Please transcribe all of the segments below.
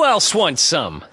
Who else wants some?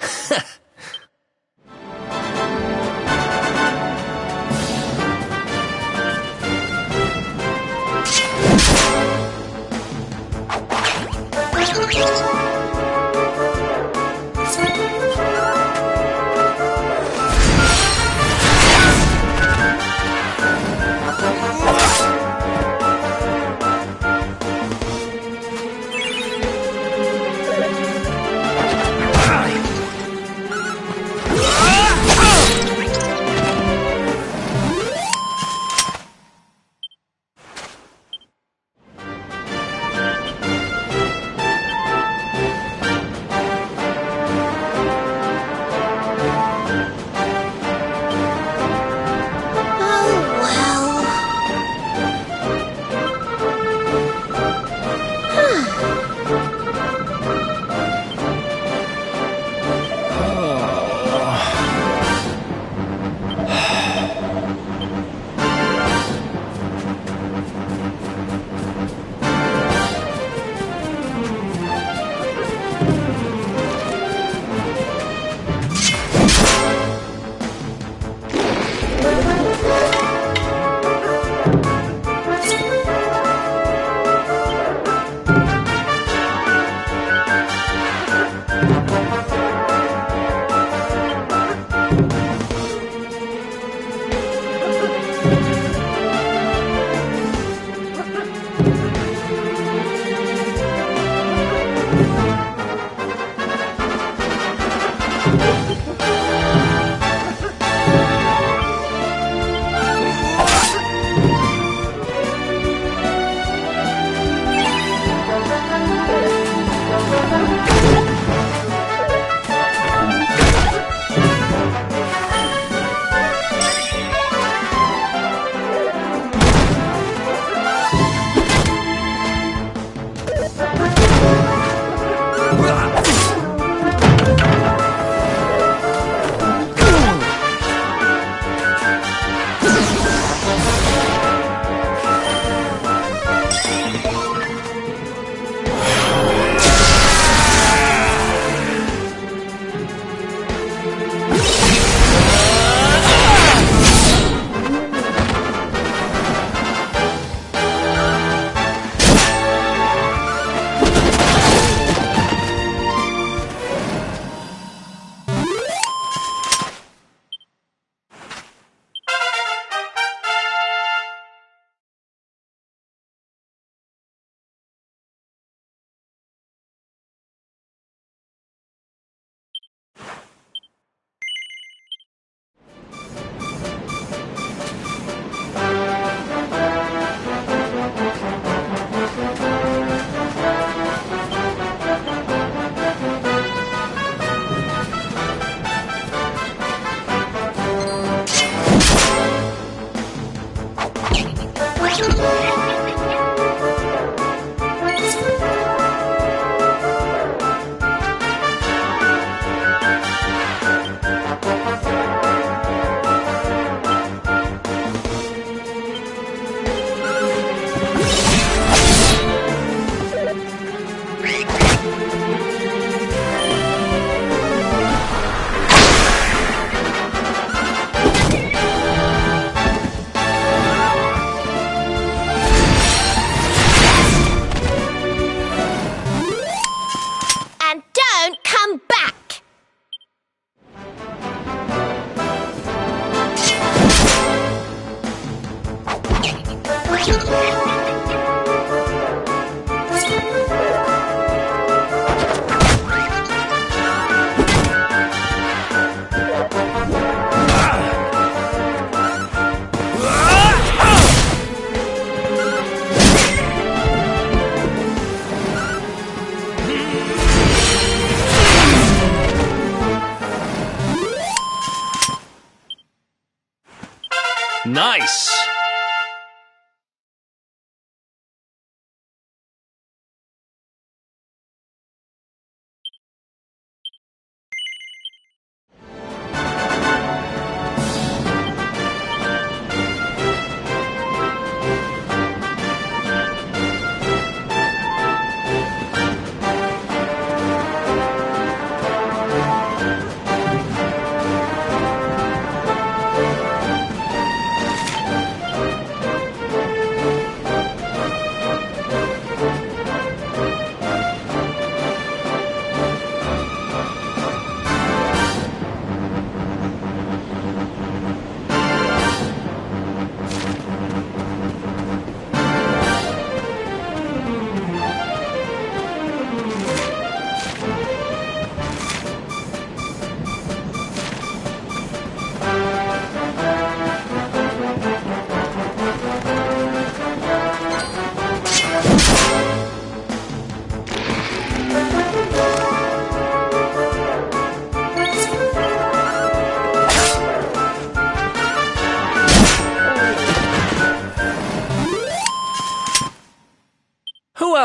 Nice!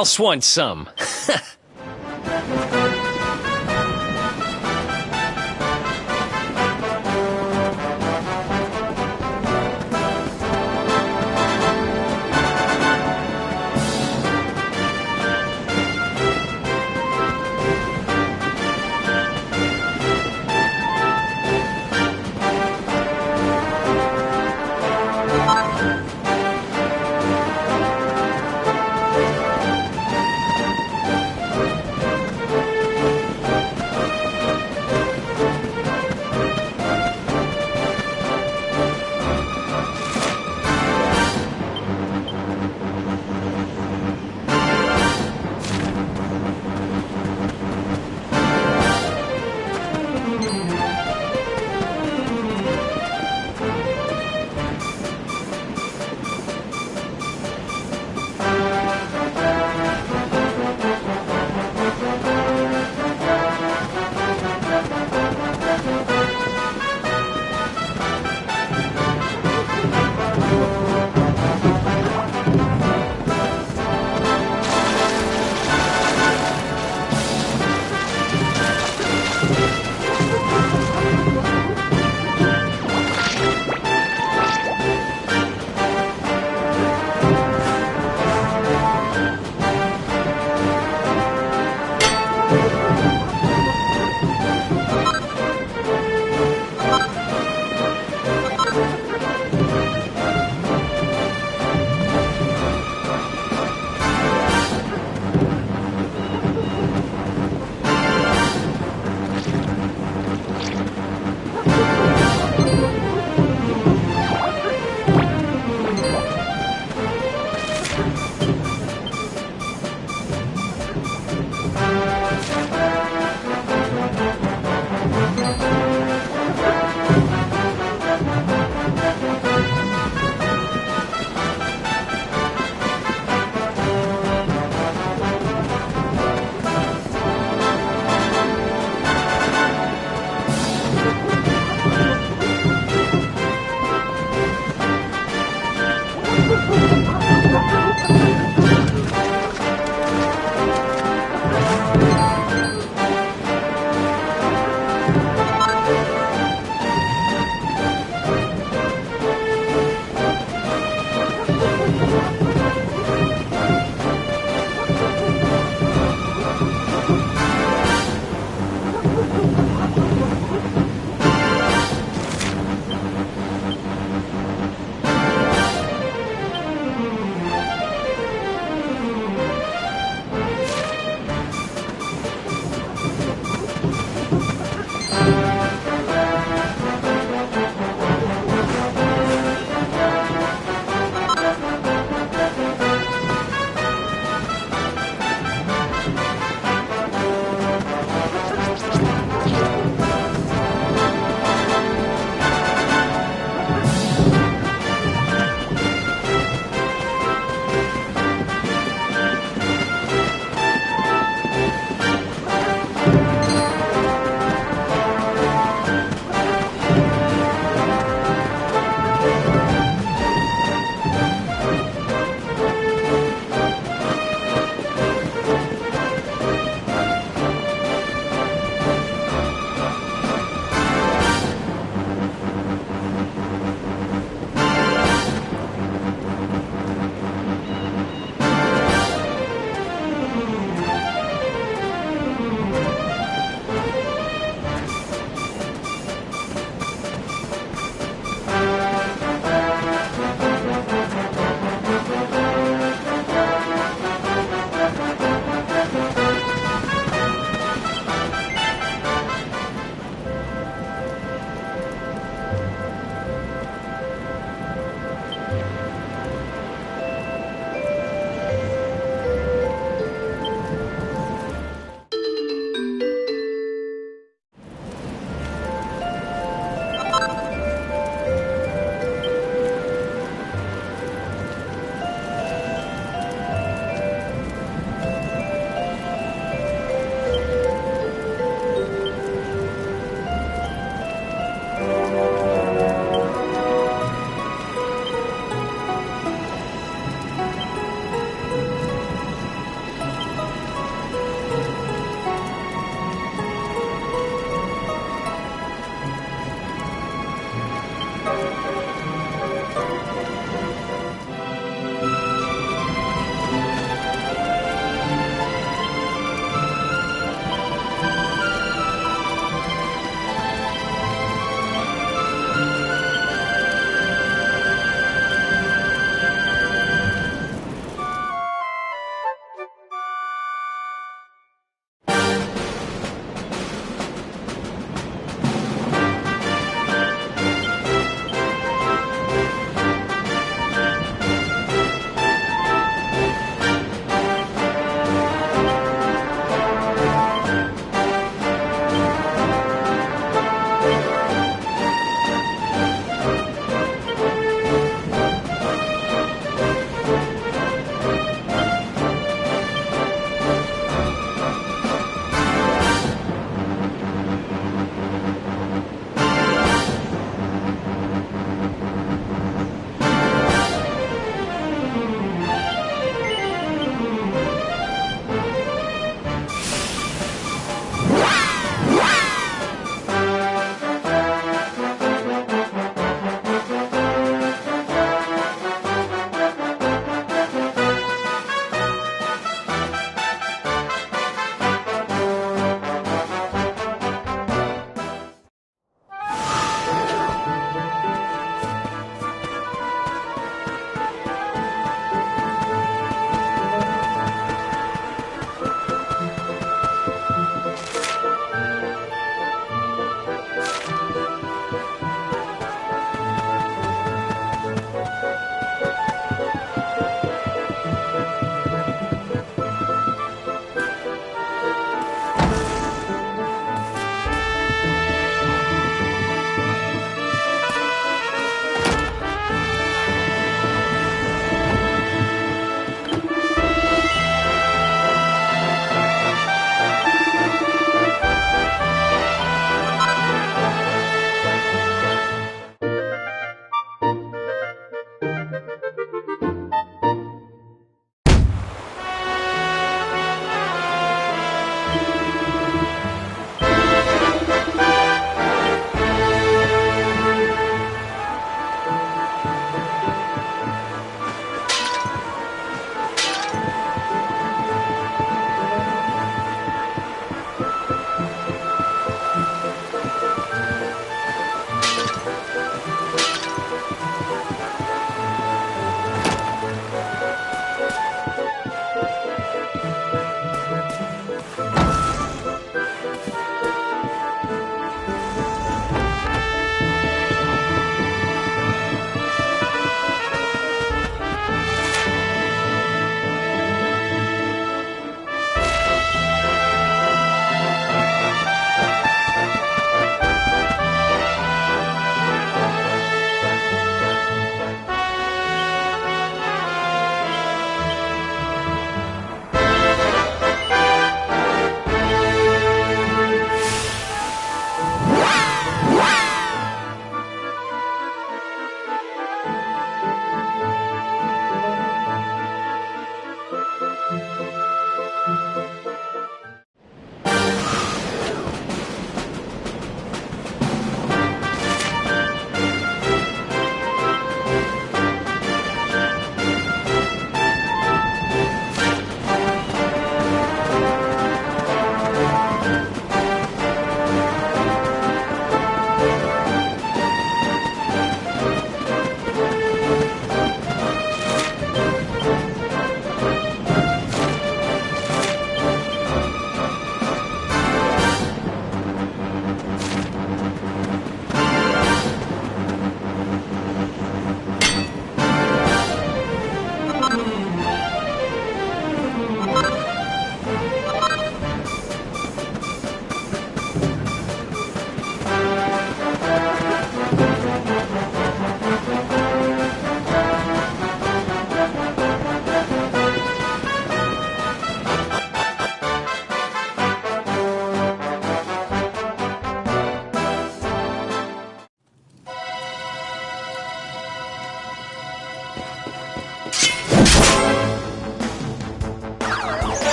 else wants some?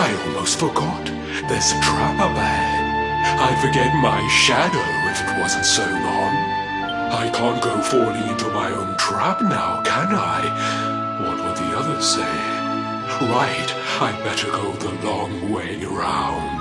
I almost forgot. There's a trap up ahead. I'd forget my shadow if it wasn't so long. I can't go falling into my own trap now, can I? What will the others say? Right, I'd better go the long way round.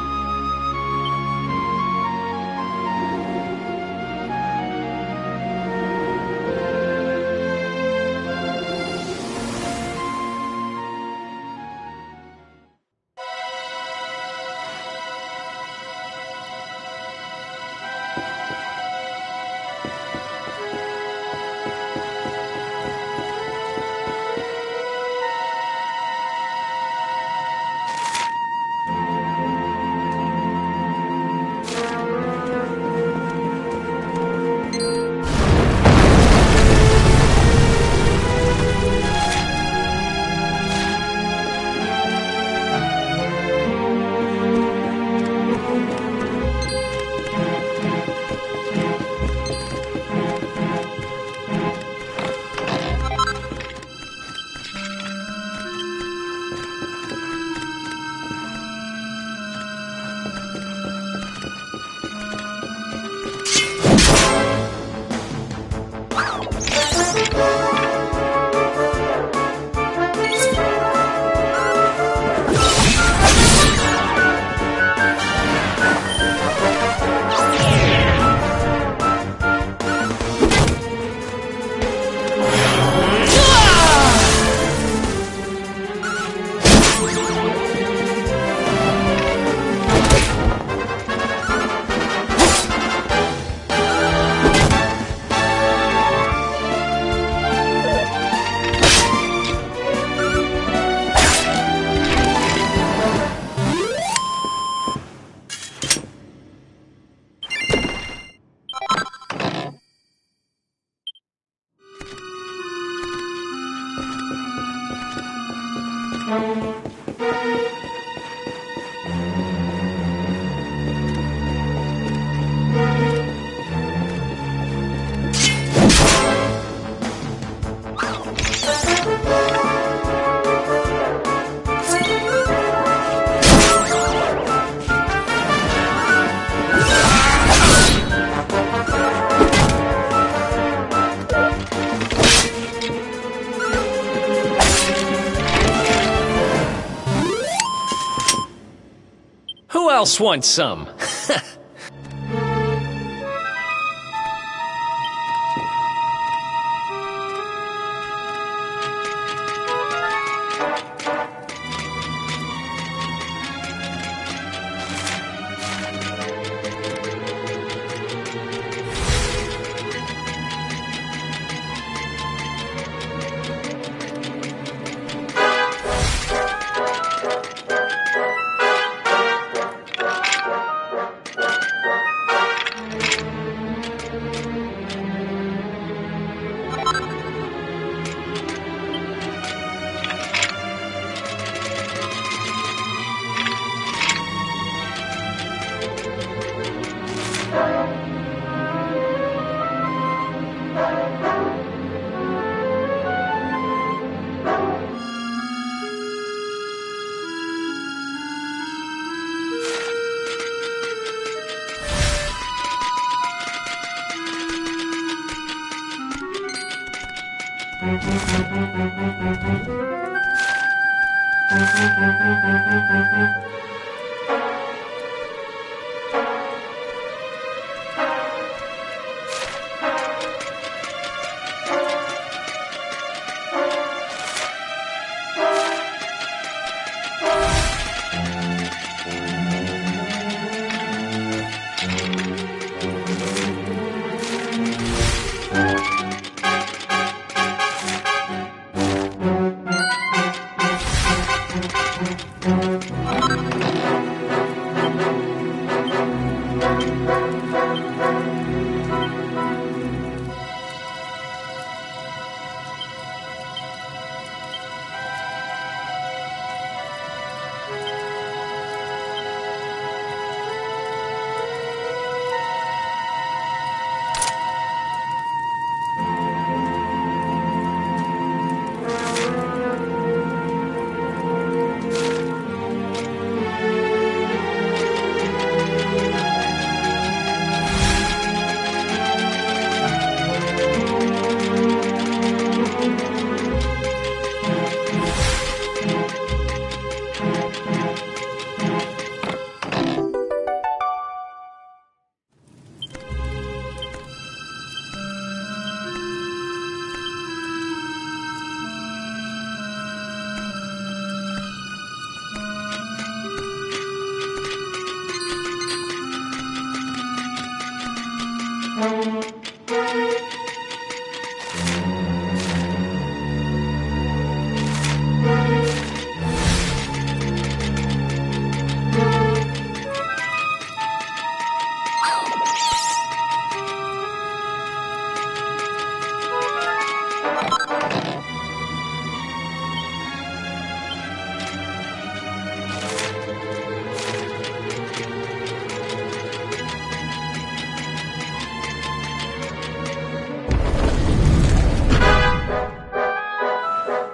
Who else wants some?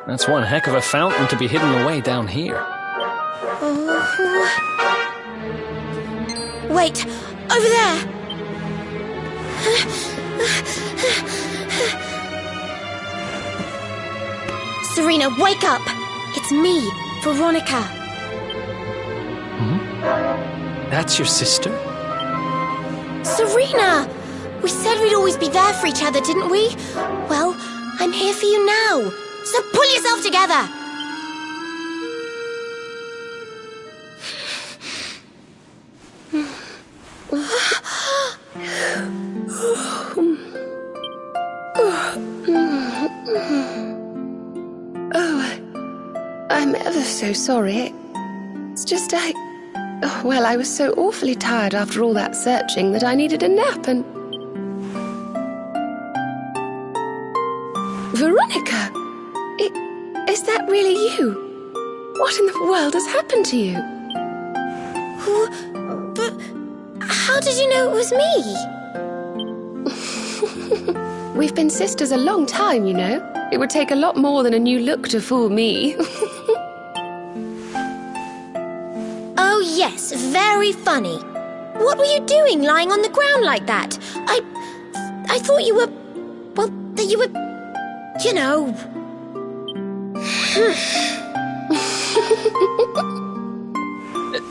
That's one heck of a fountain to be hidden away down here. Wait, over there! Serena, wake up! It's me, Veronica. That's your sister? Serena! We said we'd always be there for each other, didn't we? Well, I'm here for you now. So pull yourself together! I'm ever so sorry. It's just I was so awfully tired after all that searching that I needed a nap and... Veronica! Is that really you? What in the world has happened to you? But how did you know it was me? We've been sisters a long time, you know. It would take a lot more than a new look to fool me. Oh yes, very funny. What were you doing lying on the ground like that? I thought you were... well, that you were... you know...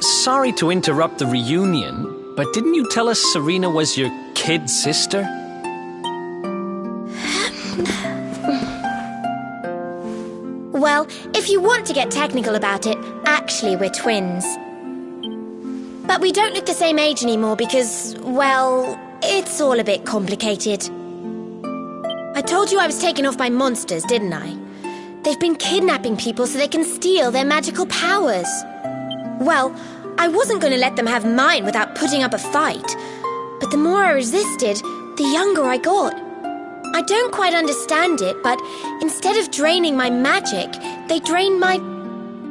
Sorry to interrupt the reunion, but didn't you tell us Serena was your kid sister? Well, if you want to get technical about it, actually we're twins. But we don't look the same age anymore because, well, it's all a bit complicated. I told you I was taken off by monsters, didn't I? They've been kidnapping people so they can steal their magical powers. Well, I wasn't going to let them have mine without putting up a fight. But the more I resisted, the younger I got. I don't quite understand it, but instead of draining my magic, they drain my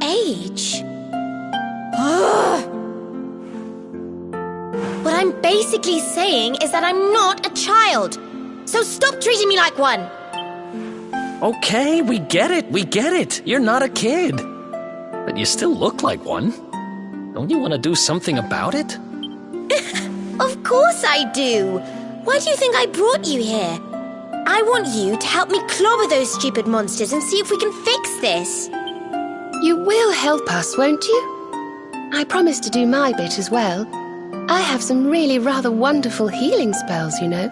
age. Ugh. What I'm basically saying is that I'm not a child. So stop treating me like one. Okay, we get it. You're not a kid. But you still look like one. Don't you want to do something about it? Of course I do. Why do you think I brought you here? I want you to help me clobber those stupid monsters and see if we can fix this. You will help us, won't you? I promise to do my bit as well. I have some really rather wonderful healing spells, you know.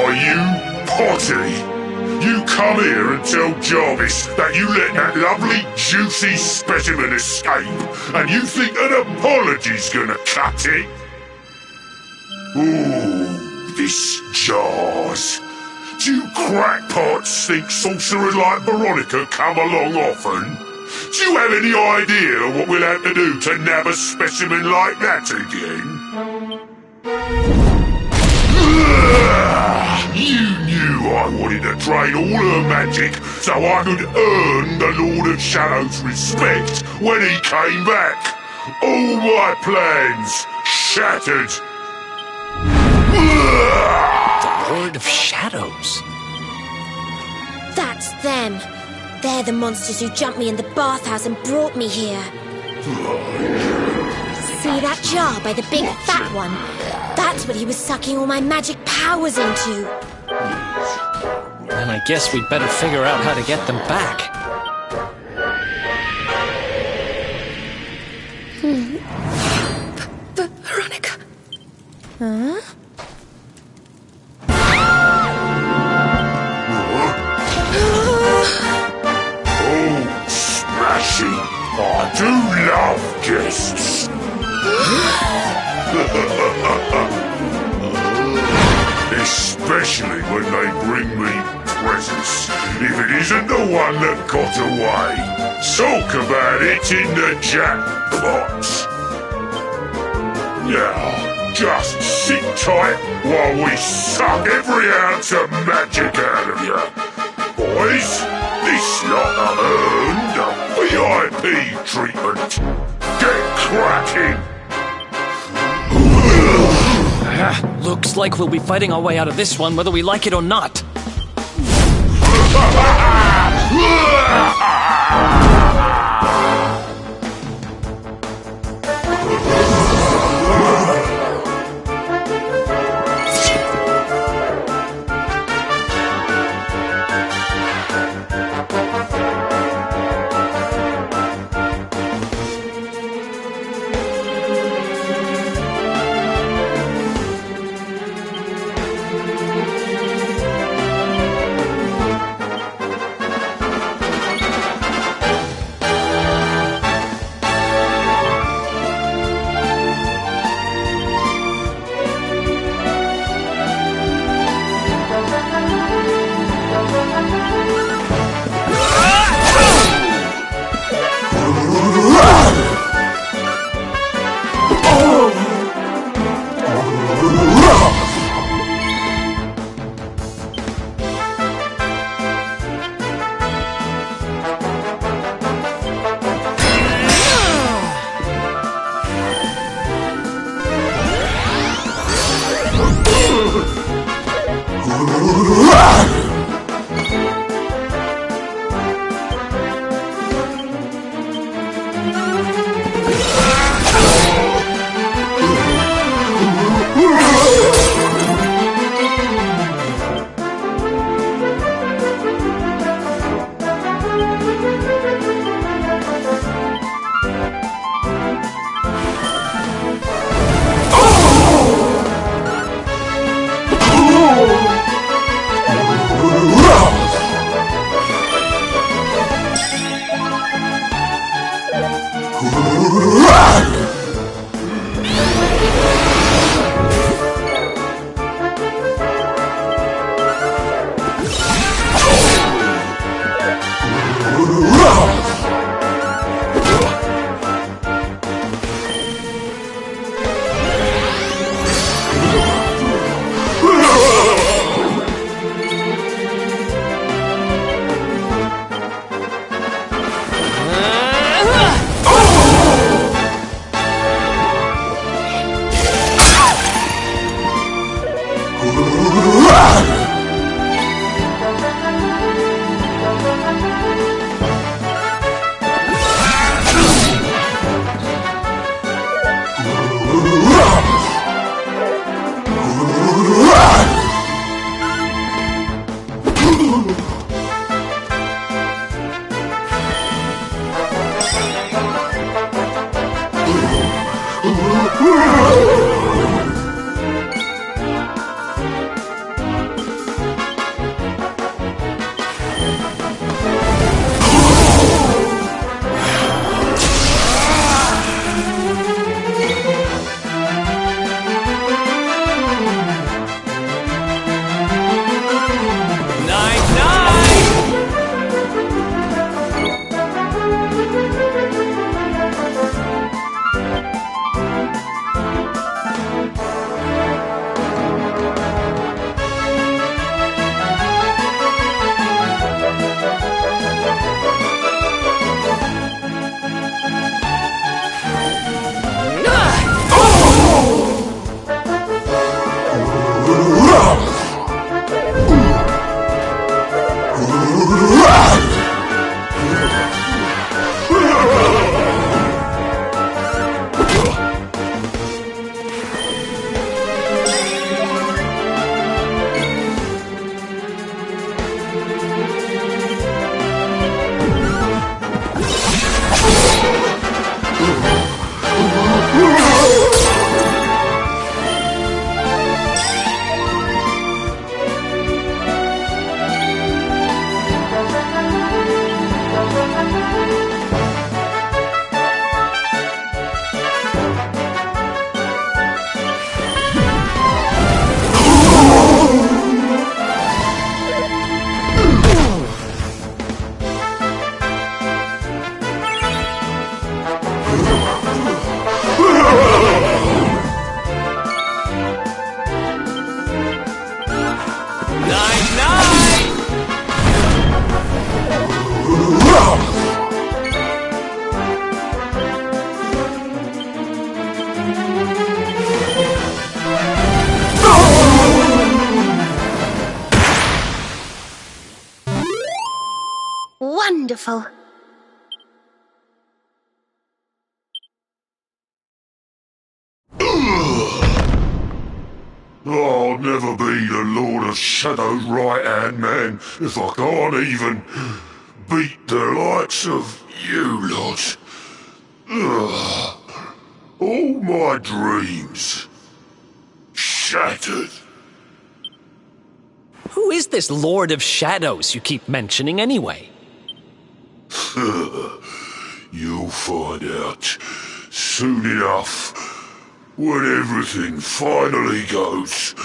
are you, Potty? You come here and tell Jarvis that you let that lovely, juicy specimen escape, and you think an apology's gonna cut it? Ooh, this jars. Do you crackpots think sorcerers like Veronica come along often? Do you have any idea what we'll have to do to nab a specimen like that again? You knew I wanted to drain all her magic so I could earn the Lord of Shadow's respect when he came back. All my plans shattered. The Lord of Shadows? That's them. They're the monsters who jumped me in the bathhouse and brought me here. See that jar by the big fat one? That's what he was sucking all my magic powers into. Then I guess we'd better figure out how to get them back. Veronica. Huh? Oh, smashing! I do love guests. Especially when they bring me presents. If it isn't the one that got away. Talk about it in the jackpot. Now, just sit tight while we suck every ounce of magic out of you. Boys, this lot are earned a VIP treatment. Get cracking! Looks like we'll be fighting our way out of this one whether we like it or not. wonderful. I'll never be the Lord of Shadow's right-hand man if I can't even beat the likes of you lot. Ugh. All my dreams shattered. Who is this Lord of Shadows you keep mentioning anyway? You'll find out soon enough when everything finally goes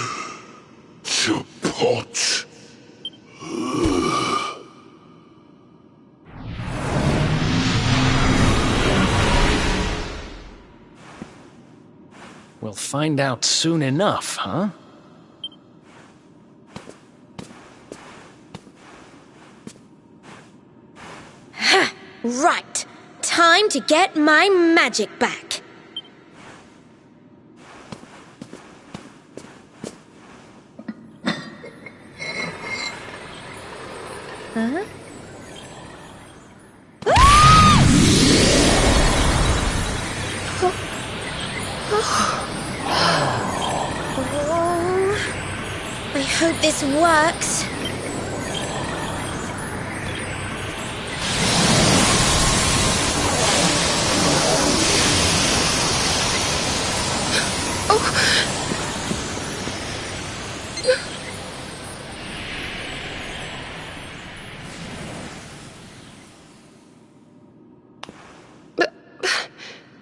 to pot. We'll find out soon enough, huh? Right. Time to get my magic back. Huh? I hope this works.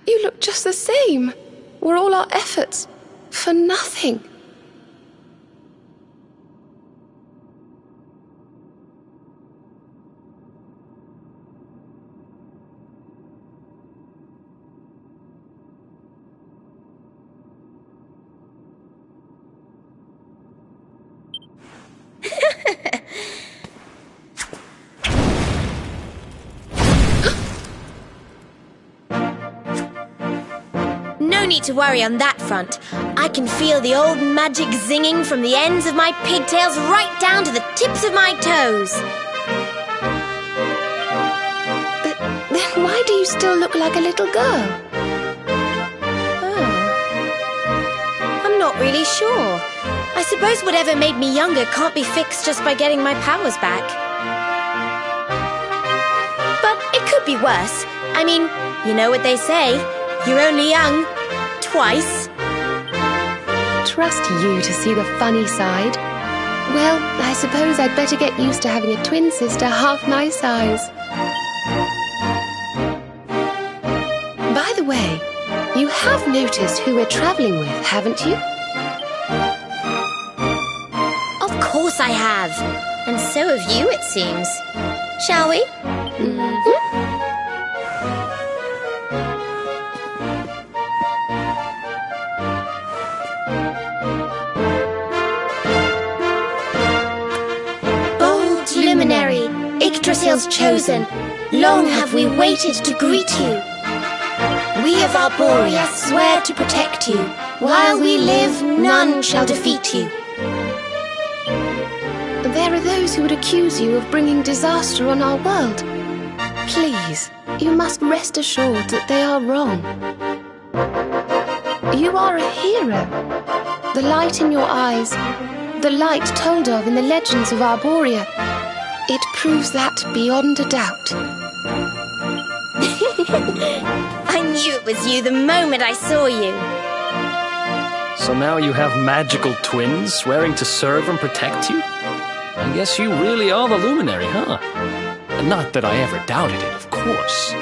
You look just the same. Were all our efforts for nothing? No need to worry on that front. I can feel the old magic zinging from the ends of my pigtails right down to the tips of my toes. Then why do you still look like a little girl? Oh. I'm not really sure. I suppose whatever made me younger can't be fixed just by getting my powers back. But it could be worse. I mean, you know what they say. You're only young. Twice. Trust you to see the funny side. Well, I suppose I'd better get used to having a twin sister half my size. By the way, you have noticed who we're traveling with, haven't you? Of course I have. And so have you, it seems. Shall we? Luminary, Yggdrasil's chosen, long have we waited to greet you. We of Arborea swear to protect you. While we live, none shall defeat you. There are those who would accuse you of bringing disaster on our world. Please, you must rest assured that they are wrong. You are a hero. The light in your eyes, the light told of in the legends of Arborea, it proves that beyond a doubt. I knew it was you the moment I saw you. So now you have magical twins swearing to serve and protect you? I guess you really are the Luminary, huh? Not that I ever doubted it, of course.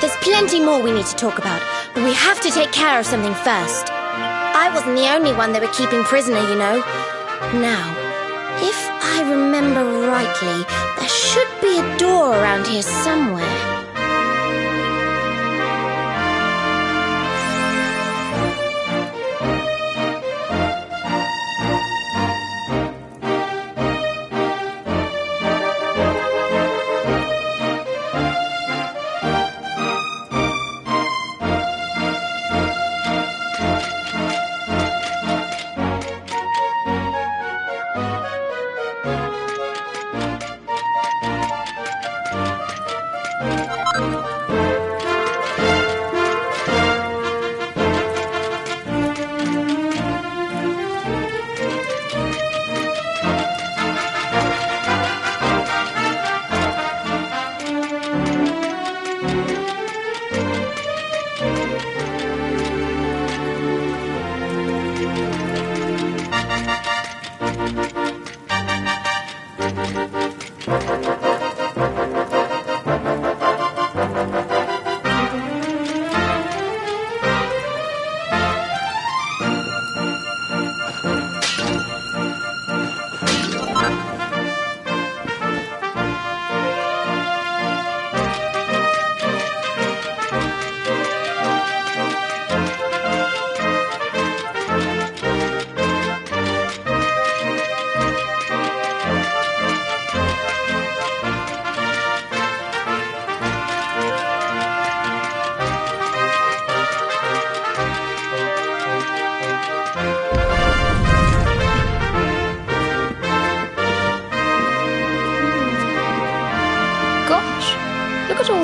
There's plenty more we need to talk about, but we have to take care of something first. I wasn't the only one they were keeping prisoner, you know. Now, if I remember rightly, there should be a door around here somewhere.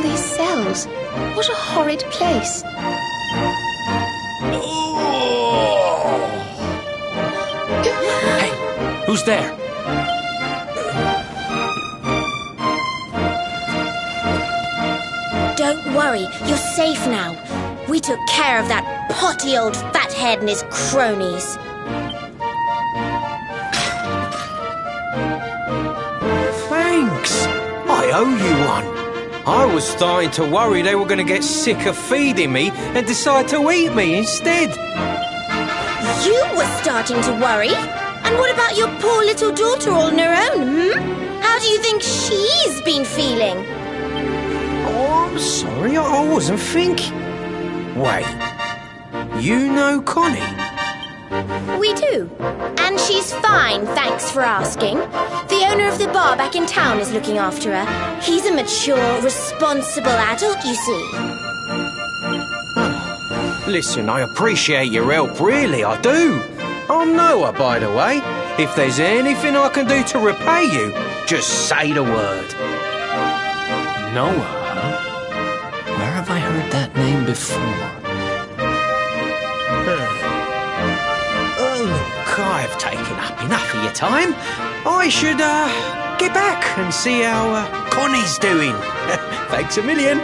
these cells. What a horrid place. Hey, who's there? Don't worry, you're safe now. We took care of that potty old fathead and his cronies. Thanks. I owe you one. I was starting to worry they were going to get sick of feeding me and decide to eat me instead. You were starting to worry? And what about your poor little daughter all on her own, How do you think she's been feeling? Oh, I'm sorry, I wasn't thinking. Wait, you know Connie? We do. And she's fine, thanks for asking. The owner of the bar back in town is looking after her. He's a mature, responsible adult, you see. Listen, I appreciate your help, really, I do. I'm Noah, by the way. If there's anything I can do to repay you, just say the word. Noah, huh? Where have I heard that name before? Look, I've taken up enough of your time. I should, get back and see how, Connie's doing. Thanks a million.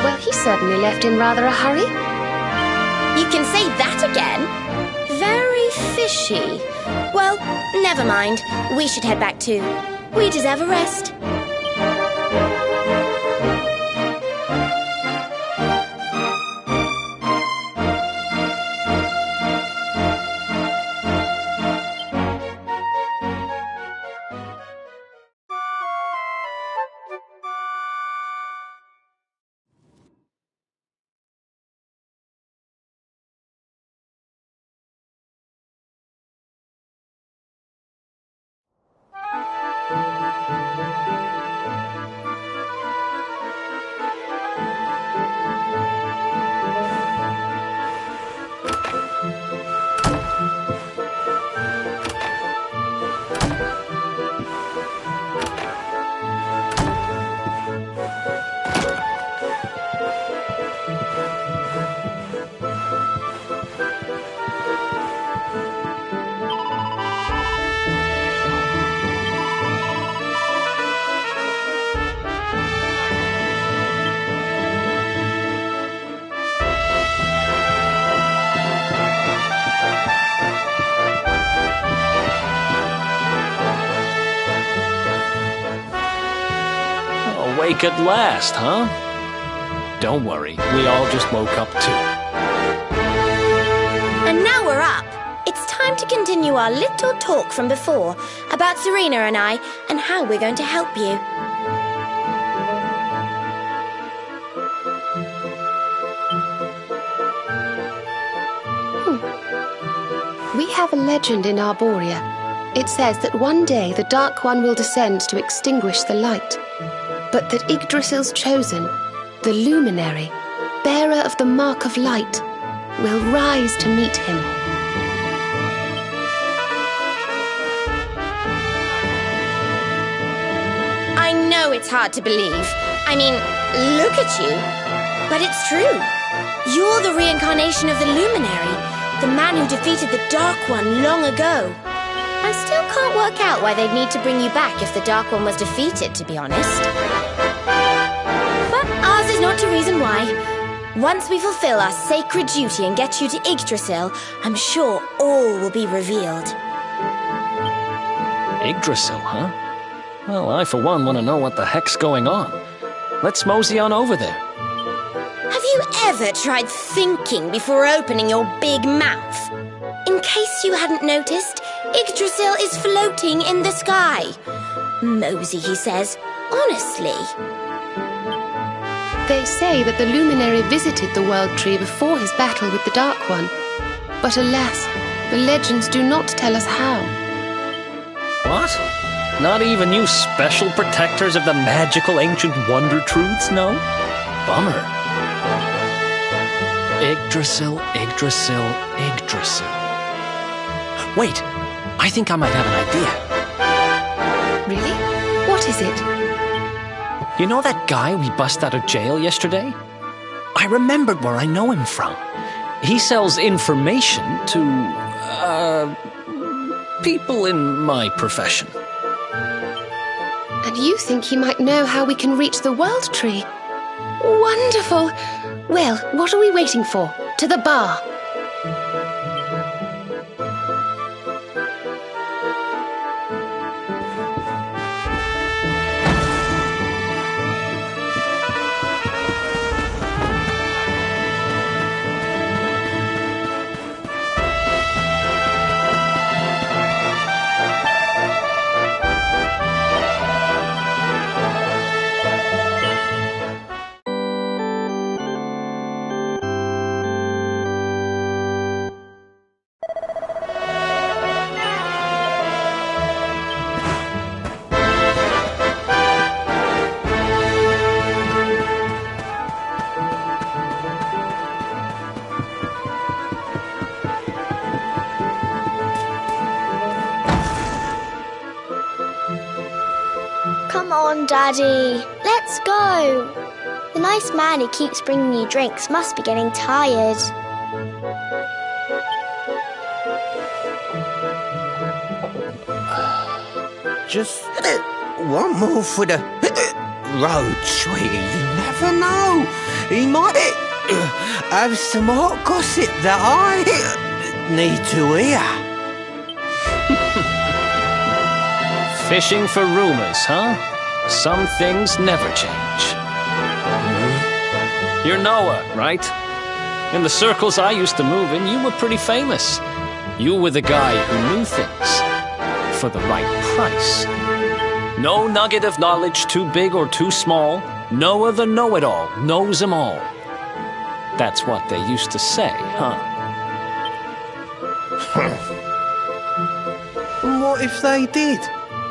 Well, he certainly left in rather a hurry. You can say that again? Very fishy. Well, never mind. We should head back too. We deserve a rest. Awake at last, huh? Don't worry, we all just woke up too. And now we're up. It's time to continue our little talk from before about Serena and I and how we're going to help you. We have a legend in Arborea. It says that one day the Dark One will descend to extinguish the light, but that Yggdrasil's chosen, the luminary, bearer of the mark of light, will rise to meet him. I know it's hard to believe. I mean, look at you. But it's true. You're the reincarnation of the luminary, the man who defeated the Dark One long ago. I still can't work out why they'd need to bring you back if the Dark One was defeated, to be honest. But ours is not to reason why. Once we fulfill our sacred duty and get you to Yggdrasil, I'm sure all will be revealed. Yggdrasil, huh? Well, I for one want to know what the heck's going on. Let's mosey on over there. Have you ever tried thinking before opening your big mouth? In case you hadn't noticed, Yggdrasil is floating in the sky. Mosey, he says. Honestly. They say that the luminary visited the World Tree before his battle with the Dark One. But alas, the legends do not tell us how. What? Not even you special protectors of the magical ancient wonder truths, no? Bummer. Yggdrasil, Yggdrasil, Yggdrasil. Wait, I think I might have an idea. Really? What is it? You know that guy we bust out of jail yesterday? I remembered where I know him from. He sells information to, people in my profession. And you think he might know how we can reach the World Tree? Wonderful! Well, what are we waiting for? To the bar! Come on, Daddy. Let's go. The nice man who keeps bringing you drinks must be getting tired. Just one more for the road, sweetie. You never know. He might have some hot gossip that I need to hear. Fishing for rumors, huh? Some things never change. You're Noah, right? In the circles I used to move in, you were pretty famous. You were the guy who knew things for the right price. No nugget of knowledge too big or too small. Noah the know-it-all knows them all. That's what they used to say, huh? What if they did?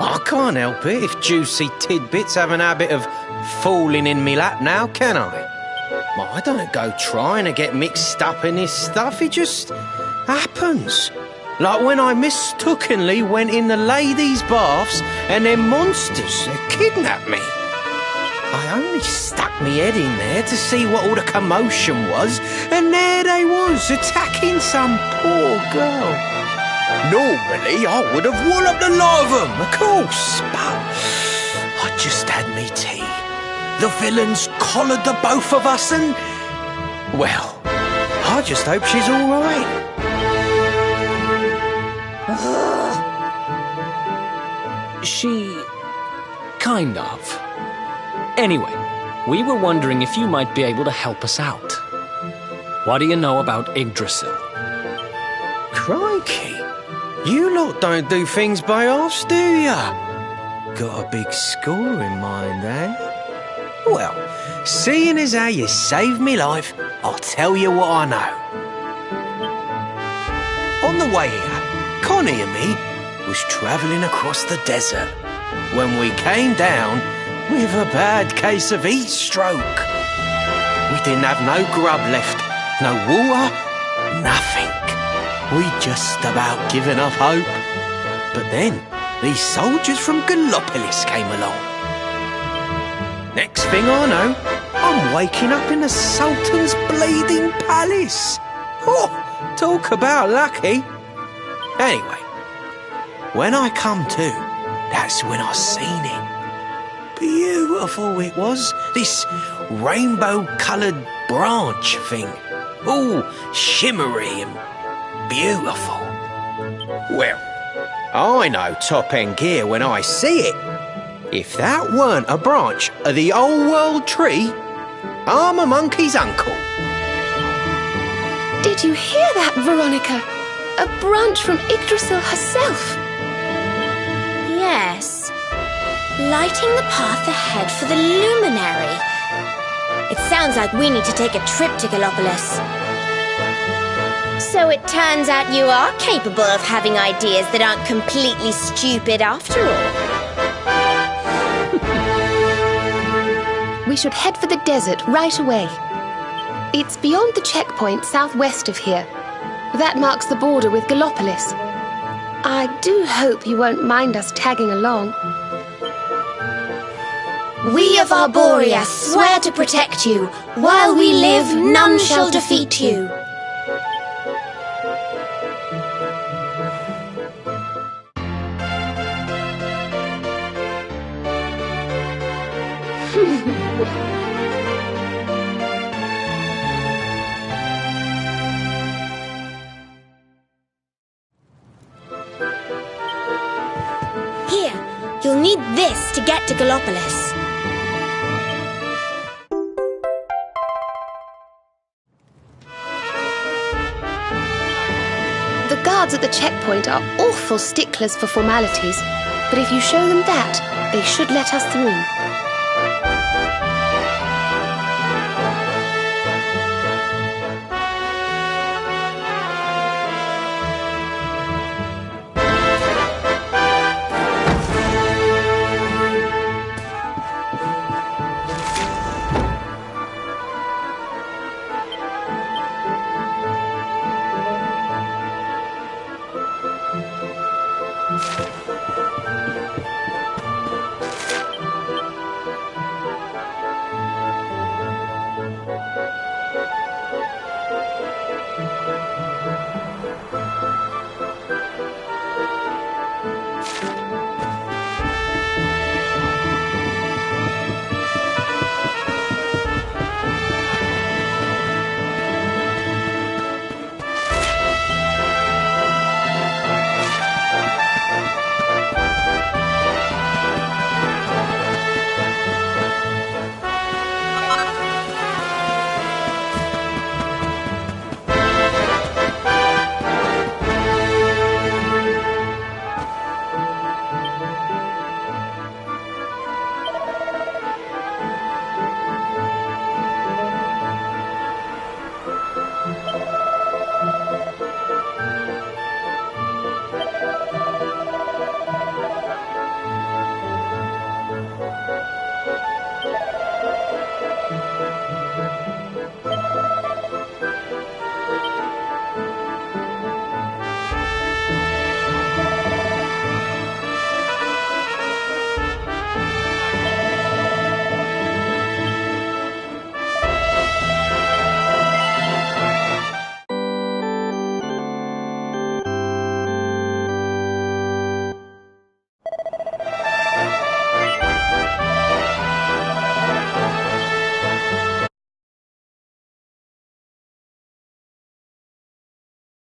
I can't help it if juicy tidbits have an habit of falling in me lap now, can I? Well, I don't go trying to get mixed up in this stuff, it just happens. Like when I mistakenly went in the ladies' baths and them monsters kidnapped me. I only stuck me head in there to see what all the commotion was, and there they was, attacking some poor girl. Normally, I would have walloped the lot of them, of course, but I just had me tea. The villains collared the both of us and, well, I just hope she's all right. She... kind of. Anyway, we were wondering if you might be able to help us out. What do you know about Yggdrasil? Crikey, you lot don't do things by halves, do ya? Got a big score in mind, eh? Well, seeing as how you saved me life, I'll tell you what I know. On the way here, Connie and me was travelling across the desert when we came down with a bad case of heat stroke. We didn't have no grub left, no water, nothing. We'd just about given up hope. But then, these soldiers from Gallopolis came along. Next thing I know, I'm waking up in the Sultan's bleeding palace. Oh, talk about lucky. Anyway, when I come to, that's when I seen it. Beautiful it was, this rainbow-coloured branch thing. All shimmery and beautiful. Well, I know top-end gear when I see it. If that weren't a branch of the old world tree, I'm a monkey's uncle. Did you hear that, Veronica? A branch from Yggdrasil herself. Yes. Lighting the path ahead for the luminary. It sounds like we need to take a trip to Gallopolis. So it turns out you are capable of having ideas that aren't completely stupid after all. We should head for the desert right away. It's beyond the checkpoint southwest of here. That marks the border with Gallopolis. I do hope you won't mind us tagging along. We of Arborea swear to protect you. While we live, none shall defeat you. Here, you'll need this to get to Gallopolis. The guards at the checkpoint are awful sticklers for formalities, but if you show them that, they should let us through.